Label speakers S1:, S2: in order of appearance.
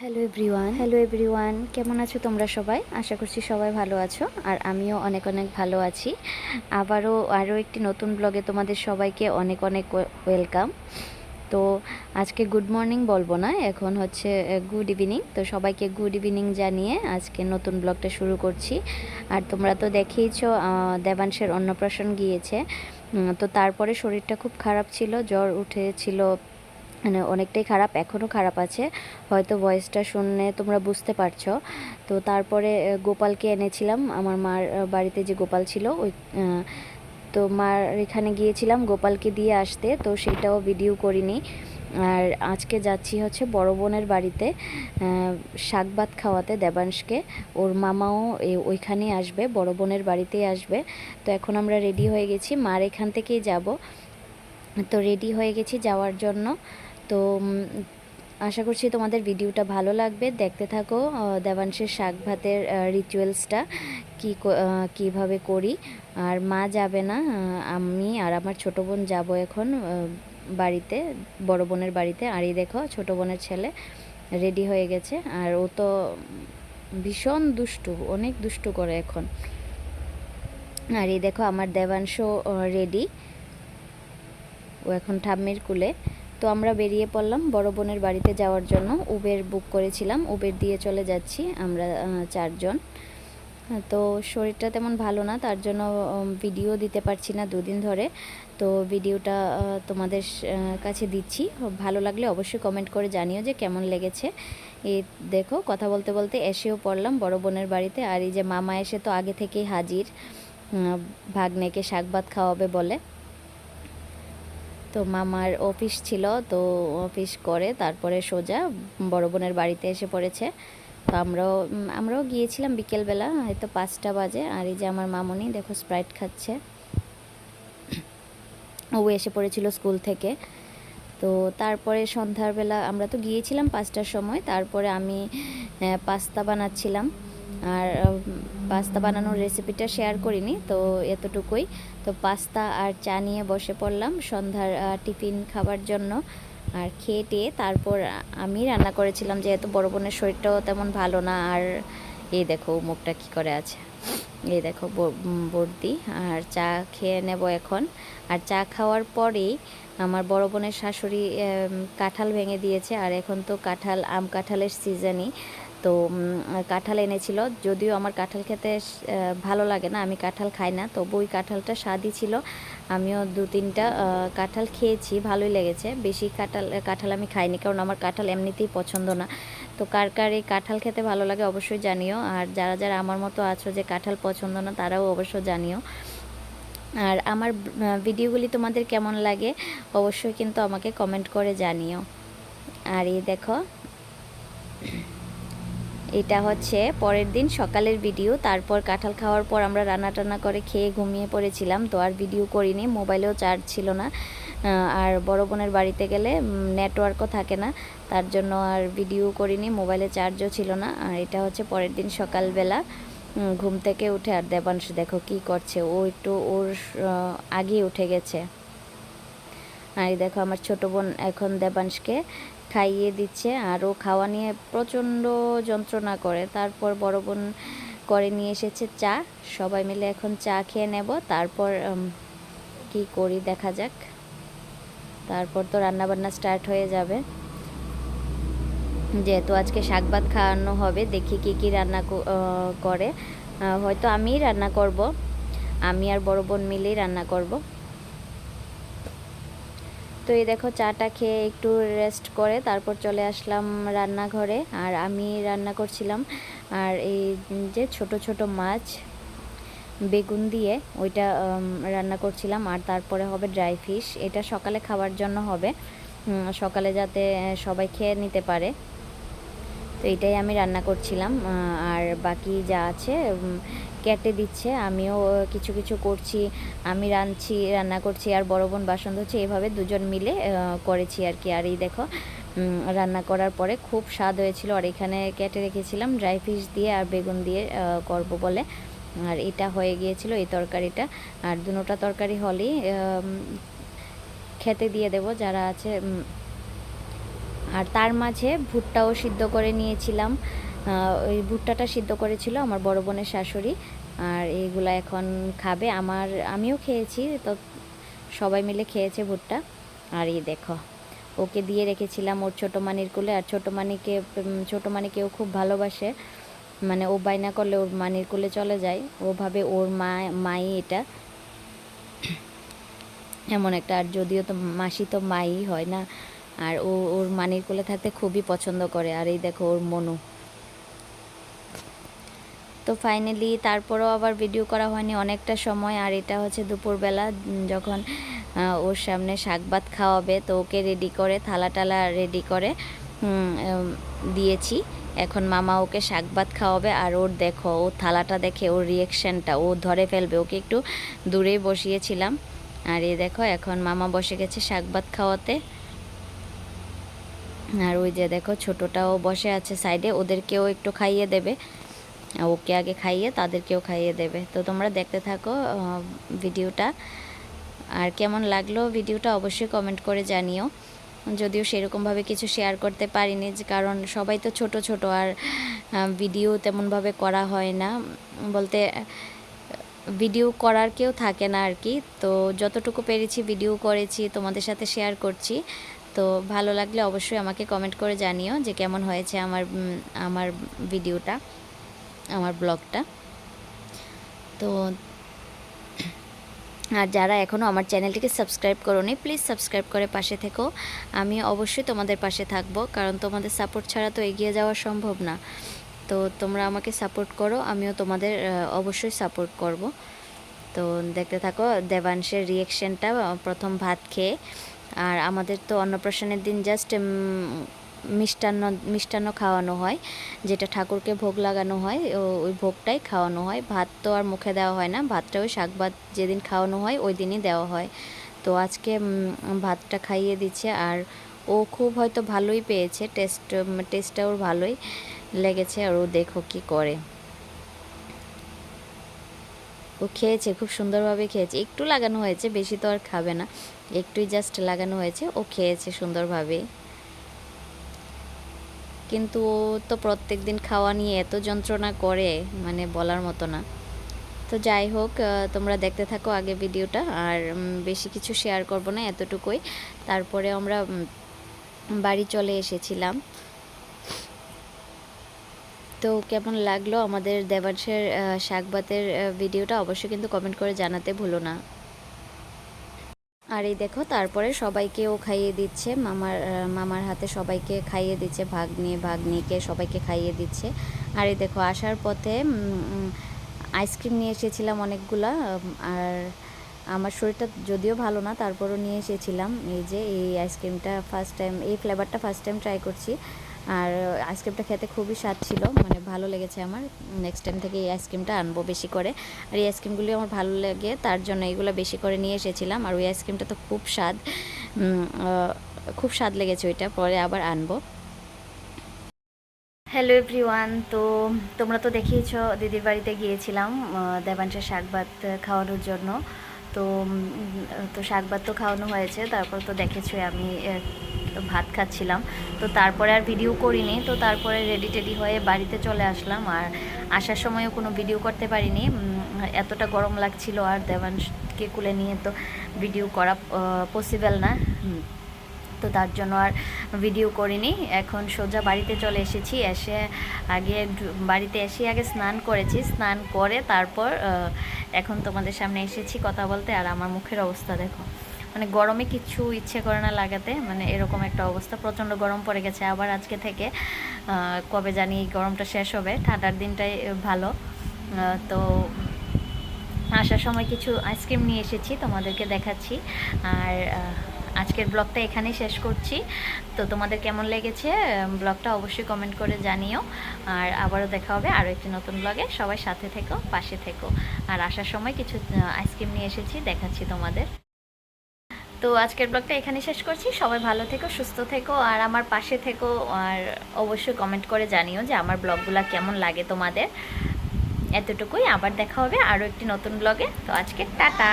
S1: Hello everyone, কেমন আছো তোমরা সবাই? আশা করছি সবাই ভালো আছো, আর আমিও অনেক অনেক ভালো আছি। আরও একটি নতুন ব্লগে তোমাদের সবাইকে অনেক অনেক ওয়েলকাম। তো আজকে গুড মর্নিং বলবো না, এখন হচ্ছে গুড ইভিনিং। তো সবাইকে গুড ইভিনিং জানিয়ে আজকে নতুন ব্লগটা শুরু করছি। আর তোমরা তো দেখেইছো দেবাংশের অন্নপ্রাশন গিয়েছে। তো তারপরে শরীরটা খুব খারাপ ছিল, জ্বর উঠেছিল, মানে অনেকটাই খারাপ, এখনও খারাপ আছে, হয়তো ভয়েসটা শুনলে তোমরা বুঝতে পারছো। তো তারপরে গোপালকে এনেছিলাম, আমার মার বাড়িতে যে গোপাল ছিল ওই, তো মার এখানে গিয়েছিলাম গোপালকে দিয়ে আসতে, তো সেটাও ভিডিও করিনি। আর আজকে যাচ্ছি হচ্ছে বড় বোনের বাড়িতে শাক ভাত খাওয়াতে দেবাংশকে। ওর মামাও ওইখানেই আসবে, বড় বোনের বাড়িতেই আসবে। তো এখন আমরা রেডি হয়ে গেছি, মার এখান থেকেই যাব। তো রেডি হয়ে গেছি যাওয়ার জন্য। তো আশা করছি তোমাদের ভিডিওটা ভালো লাগবে, দেখতে থাকো দেবাংশের শাক ভাতের রিচুয়ালসটা কীভাবে করি। আর মা যাবে না, আমি আর আমার ছোটো বোন যাব এখন বাড়িতে, বড় বোনের বাড়িতে। আর এই দেখো ছোটো বোনের ছেলে রেডি হয়ে গেছে, আর ও তো ভীষণ দুষ্টু, অনেক দুষ্টু করে এখন। আর এই দেখো আমার দেবাংশ রেডি, ও এখন ঠাম্মির কুলে। তো আমরা বেরিয়ে পড়লাম বড় বোনের বাড়িতে যাওয়ার জন্য, উবের বুক করেছিলাম, উবের দিয়ে চলে যাচ্ছি আমরা চারজন। তো শরীরটা তেমন ভালো না, তার জন্য ভিডিও দিতে পারছি না দুদিন ধরে। তো ভিডিওটা তোমাদের কাছে দিচ্ছি, ভালো লাগলে অবশ্যই কমেন্ট করে জানিও যে কেমন লেগেছে। এই দেখো কথা বলতে বলতে এসেও পড়লাম বড় বোনের বাড়িতে। আর এই যে মামা এসে তো আগে থেকেই হাজির, ভাগ্নেকে শাক ভাত খাওয়াবে বলে। তো মামার অফিস ছিল, তো অফিস করে তারপরে সোজা বড় বোনের বাড়িতে এসে পড়েছে। তো আমরাও গিয়েছিলাম বিকেলবেলা, হয়তো 5টা বাজে। আর এই যে আমার মামনি দেখো স্প্রাইট খাচ্ছে, ও এসে পড়েছিল স্কুল থেকে। তো তারপরে সন্ধ্যাবেলা আমরা তো গিয়েছিলাম 5টার সময়, তারপরে আমি পাস্তা বানাচ্ছিলাম। আর পাস্তা বানানোর রেসিপিটা শেয়ার করিনি, তো এতটুকুই। তো পাস্তা আর চা নিয়ে বসে পড়লাম সন্ধ্যার টিফিন খাবার জন্য। আর খেয়ে টেয়ে তারপর আমি রান্না করেছিলাম, যেহেতু বড় বোনের শরীরটাও তেমন ভালো না। আর এই দেখো মুখটা কী করে আছে, এই দেখো বর্দি। আর চা খেয়ে নেব এখন। আর চা খাওয়ার পরেই আমার বড় বোনের শাশুড়ি কাঁঠাল ভেঙে দিয়েছে। আর এখন তো আম কাঁঠালের সিজনই, তো কাঁঠাল এনেছিল। যদিও আমার কাঁঠাল খেতে ভালো লাগে না, আমি কাঁঠাল খাই না, তবু ওই কাঁঠালটা স্বাদই ছিল। আমিও 2-3টা কাঁঠাল খেয়েছি, ভালোই লেগেছে। বেশি কাঁঠাল আমি খাইনি, কারণ আমার কাঁঠাল এমনিতেই পছন্দ না। তো কার কার এই কাঁঠাল খেতে ভালো লাগে অবশ্যই জানিও, আর যারা যারা আমার মতো আছো যে কাঁঠাল পছন্দ না তারাও অবশ্যই জানিও। আর আমার ভিডিওগুলি তোমাদের কেমন লাগে অবশ্যই কিন্তু আমাকে কমেন্ট করে জানিও। আর এই দেখো এটা হচ্ছে পরের দিন সকালের ভিডিও। তারপর কাঁঠাল খাওয়ার পর আমরা রান্না টান্না করে খেয়ে ঘুমিয়ে পড়েছিলাম, তো আর ভিডিও করিনি, মোবাইলেও চার্জ ছিল না। আর বড় বোনের বাড়িতে গেলে নেটওয়ার্কও থাকে না, তার জন্য আর ভিডিও করিনি, মোবাইলে চার্জও ছিল না। আর এটা হচ্ছে পরের দিন সকালবেলা ঘুম থেকে উঠে। আর দেবাংশ দেখো কি করছে, ও একটু ওর আগেই উঠে গেছে। আর দেখো আমার ছোট বোন এখন দেবাংশকে খাইয়ে দিচ্ছে, আর ও খাওয়া নিয়ে প্রচণ্ড যন্ত্রণা করে। তারপর বড় বোন করে নিয়ে এসেছে চা, সবাই মিলে এখন চা খেয়ে নেব। তারপর কি করি দেখা যাক, তারপর তো রান্নাবান্না স্টার্ট হয়ে যাবে। যেহেতু আজকে শাক ভাত খাওয়ানো হবে, দেখি কি কি রান্না করে। হয়তো আমিই রান্না করব, আমি আর বড় বোন মিলেই রান্না করব। তো এই দেখো চাটা খেয়ে একটু রেস্ট করে তারপর চলে আসলাম রান্নাঘরে। আর আমি রান্না করছিলাম, আর এই যে ছোট ছোট মাছ বেগুন দিয়ে ওইটা রান্না করছিলাম। আর তারপরে হবে ড্রাই ফিশ, এটা সকালে খাওয়ার জন্য হবে, সকালে যাতে সবাই খেয়ে নিতে পারে। তো এটাই আমি রান্না করছিলাম, আর বাকি যা আছে কেটে দিচ্ছে, আমিও কিছু কিছু করছি। আমি রান্না করছি আর বড় বোন বাসন ধুচ্ছে, এভাবে দুজন মিলে করেছি আর কি। আর এই দেখো রান্না করার পরে খুব স্বাদ হয়েছিল। আর এখানে কেটে রেখেছিলাম ড্রাই ফিশ দিয়ে আর বেগুন দিয়ে করব বলে। আর এটা হয়ে গিয়েছিল এই তরকারিটা। আর দুটোটা তরকারি হলেই খেতে দিয়ে দেব যারা আছে, আর তার মাঝে ভুট্টাও সিদ্ধ করে নিয়েছিলাম। ওই ভুট্টাটা সিদ্ধ করেছিল আমার বড় বোনের শাশুড়ি, আর এইগুলা এখন খাবে। আমিও খেয়েছি, তো সবাই মিলে খেয়েছে ভুট্টা। আর এই দেখো, ওকে দিয়ে রেখেছিলাম ওর ছোটো মানির কোলে। আর ছোটো মানিকেও খুব ভালোবাসে, মানে ও বায়না করলে ওর মানির কোলে চলে যায়, ও ভাবে ওর মাই এটা এমন একটা। আর যদিও তো মাসি তো মাই হয় না, আর ওর মানির কোলে থাকতে খুবই পছন্দ করে। আর এই দেখো ওর মনু। তো ফাইনালি তারপরেও আবার ভিডিও করা হয়নি অনেকটা সময়। আর এটা হচ্ছে দুপুরবেলা, যখন ওর সামনে শাক ভাত খাওয়াবে, তো ওকে রেডি করে থালা টালা রেডি করে দিয়েছি। এখন মামা ওকে শাক ভাত খাওয়াবে। আর ওর দেখো, ও থালাটা দেখে ওর রিয়েকশানটা, ও ধরে ফেলবে। ওকে একটু দূরেই বসিয়েছিলাম। আর এই দেখো, এখন মামা বসে গেছে শাক ভাত খাওয়াতে। আর ওই যে দেখো, ছোটোটাও বসে আছে সাইডে, ওদেরকেও একটু খাইয়ে দেবে। ওকে আগে খাইয়ে তাদেরকেও খাইয়ে দেবে। তো তোমরা দেখতে থাকো ভিডিওটা। আর কেমন লাগলো ভিডিওটা অবশ্যই কমেন্ট করে জানিও। যদিও সেরকমভাবে কিছু শেয়ার করতে পারিনি, কারণ সবাই তো ছোট ছোট, আর ভিডিও তেমনভাবে করা হয় না, বলতে ভিডিও করার কেউ থাকে না আর কি। তো যতটুকু পেরেছি ভিডিও করেছি, তোমাদের সাথে শেয়ার করছি। তো ভালো লাগলে অবশ্যই আমাকে কমেন্ট করে জানিও যে কেমন হয়েছে আমার ভিডিওটা, আমার ব্লগটা। তো আর যারা এখনও আমার চ্যানেলটিকে সাবস্ক্রাইব করোনি, প্লিজ সাবস্ক্রাইব করে পাশে থেকো। আমি অবশ্যই তোমাদের পাশে থাকবো, কারণ তোমাদের সাপোর্ট ছাড়া তো এগিয়ে যাওয়া সম্ভব না। তো তোমরা আমাকে সাপোর্ট করো, আমিও তোমাদের অবশ্যই সাপোর্ট করব। তো দেখতে থাকো দেবাংশের রিয়েকশনটা প্রথম ভাত খেয়ে। আর আমাদের তো অন্নপ্রাশনের দিন জাস্ট মিষ্টান্ন খাওয়ানো হয়, যেটা ঠাকুরকে ভোগ লাগানো হয়, ওই ভোগটাই খাওয়ানো হয়। ভাত তো আর মুখে দেওয়া হয় না, ভাতটা ওই শাক ভাত যেদিন খাওয়ানো হয় ওই দিনই দেওয়া হয়। তো আজকে ভাতটা খাইয়ে দিচ্ছে। আর ও খুব হয়তো ভালোই পেয়েছে, টেস্টটা ওর ভালোই লেগেছে। আর ও দেখো কি করে, ও খেয়েছে, খুব সুন্দরভাবে খেয়েছে। একটু লাগানো হয়েছে, বেশি তো আর খাবে না, একটুই জাস্ট লাগানো হয়েছে। ও খেয়েছে সুন্দরভাবে। কিন্তু ও তো প্রত্যেক দিন খাওয়া নিয়ে এত যন্ত্রণা করে, মানে বলার মতো না। তো যাই হোক, তোমরা দেখতে থাকো আগে ভিডিওটা। আর বেশি কিছু শেয়ার করব না, এতটুকুই। তারপরে আমরা বাড়ি চলে এসেছিলাম। তো কেমন লাগলো আমাদের দেবাংশের শাক ভাতের ভিডিওটা অবশ্যই কিন্তু কমেন্ট করে জানাতে ভুলো না। আর এই দেখো, তারপরে সবাইকেও খাইয়ে দিচ্ছে, মামার হাতে সবাইকে খাইয়ে দিচ্ছে, ভাগ্নিকে সবাইকে খাইয়ে দিচ্ছে। আর এই দেখো, আসার পথে আইসক্রিম নিয়ে এসেছিলাম অনেকগুলা। আর আমার শরীরটা যদিও ভালো না, তারপরও নিয়ে এসেছিলাম। এই যে এই আইসক্রিমটা ফার্স্ট টাইম, এই ফ্লেভারটা ফার্স্ট টাইম ট্রাই করছি। আর আইসক্রিমটা খেতে খুবই স্বাদ ছিল, মানে ভালো লেগেছে আমার। নেক্সট টাইম থেকে এই আইসক্রিমটা আনবো বেশি করে। আর এই আইসক্রিমগুলি আমার ভালো লাগে, তার জন্য এইগুলো বেশি করে নিয়ে এসেছিলাম। আর ওই আইসক্রিমটা তো খুব স্বাদ লেগেছে ওইটা, পরে আবার আনবো। হ্যালো এভরিওয়ান, তো তোমরা তো দেখিয়েছো দিদির বাড়িতে গিয়েছিলাম দেবাংশের শাক ভাত খাওয়ানোর জন্য। তো তো শাক ভাত তো খাওয়ানো হয়েছে, তারপর তো দেখেছোই আমি ভাত খাচ্ছিলাম। তো তারপরে আর ভিডিও করিনি। তো তারপরে রেডি টেডি হয়ে বাড়িতে চলে আসলাম। আর আসার সময়ও কোনো ভিডিও করতে পারিনি, এতটা গরম লাগছিল। আর দেবাংশকে কুলে নিয়ে তো ভিডিও করা পসিবল না, তো তার জন্য আর ভিডিও করিনি। এখন সোজা বাড়িতে চলে এসেছি। বাড়িতে এসে আগে স্নান করেছি, স্নান করে তারপর এখন তোমাদের সামনে এসেছি কথা বলতে। আর আমার মুখের অবস্থা দেখো, মানে গরমে কিছু ইচ্ছে করে না লাগাতে, মানে এরকম একটা অবস্থা। প্রচণ্ড গরম পড়ে গেছে আবার আজকে থেকে। কবে জানি এই গরমটা শেষ হবে, ঠান্ডার দিনটাই ভালো। তো আসার সময় কিছু আইসক্রিম নিয়ে এসেছি, তোমাদেরকে দেখাচ্ছি। আর আজকের ব্লগটা এখানেই শেষ করছি। তো তোমাদের কেমন লেগেছে ব্লগটা অবশ্যই কমেন্ট করে জানিও। আর আবারও দেখা হবে আরও একটি নতুন ব্লগে। সবাই সাথে থেকো, পাশে থেকো। আর আসার সময় কিছু আইসক্রিম নিয়ে এসেছি, দেখাচ্ছি তোমাদের। তো আজকের ব্লগটা এখানেই শেষ করছি। সবাই ভালো থেকো, সুস্থ থেকো, আর আমার পাশে থেকো। আর অবশ্যই কমেন্ট করে জানিও যে আমার ব্লগগুলো কেমন লাগে তোমাদের। এতটুকুই, আবার দেখা হবে আরও একটি নতুন ব্লগে। তো আজকে টাটা।